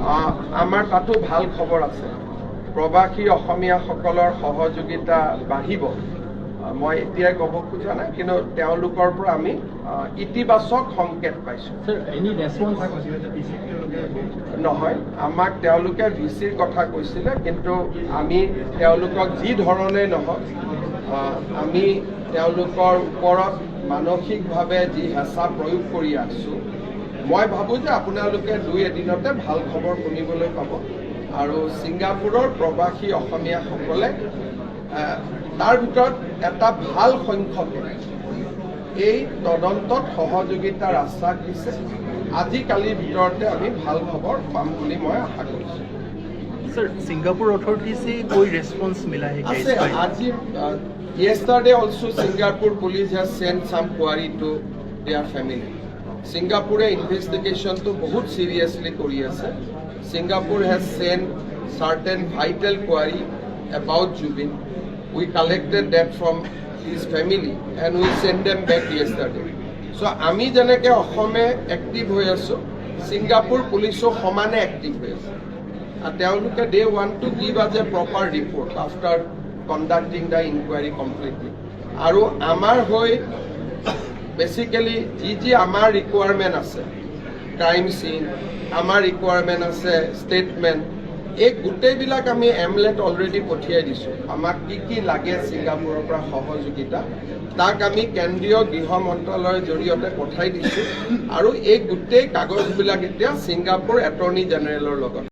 আমাৰ তাতো ভাল খবৰ আছে প্ৰবাসী অসমীয়াসকলৰ সহযোগিতা বাঢ়িব মই এতিয়াই ক'ব খোজা নাই কিন্তু তেওঁলোকৰ পৰা আমি ইতিবাচক সংকেত পাইছোঁ নহয় আমাক তেওঁলোকে ভিচিৰ কথা কৈছিলে কিন্তু আমি তেওঁলোকক যি ধৰণে নহওক আমি তেওঁলোকৰ ওপৰত মানসিকভাৱে যি হেঁচা প্ৰয়োগ কৰি আছোঁ মই ভাবোঁ যে আপোনালোকে 2 এদিনতে ভাল খবৰ শুনিবলৈ পাব আৰু ছিংগাপুৰৰ প্ৰবাসী অসমীয়াসকলে তাৰ ভিতৰত এটা ভাল সংখ্যকে এই তদন্তত সহযোগিতাৰ আশ্বাস দিছে আজিকালিৰ ভিতৰতে আমি ভাল খবৰ পাম বুলি মই আশা কৰিছোঁ सर सिंगापुर अथॉरिटी से कोई रेस्पॉन्स मिला है क्या आज yesterday also Singapore police has sent some query to their family Singapore investigation to बहुत seriously kori ase Singapore has sent certain vital query about Jubin we collected that from his family and we sent them back yesterday so ami janeke ohome active hoy aso Singapore police o homane active hoy ase they want to give us a proper report after conducting the inquiry completely. Aru amar hoy basically ji amar requirement ase crime scene amar requirement ase statement ek gutei bilak ami amlet already pothiyai disu amak ki lage Singapore pra সহযোগিতা tak ami kendriyo griho montraloyৰ জৰিয়তে পঠাই দিছো আৰু এই গুটেই কাগজ বিলাক এতিয়া Singapore Attorney Generalৰ লগত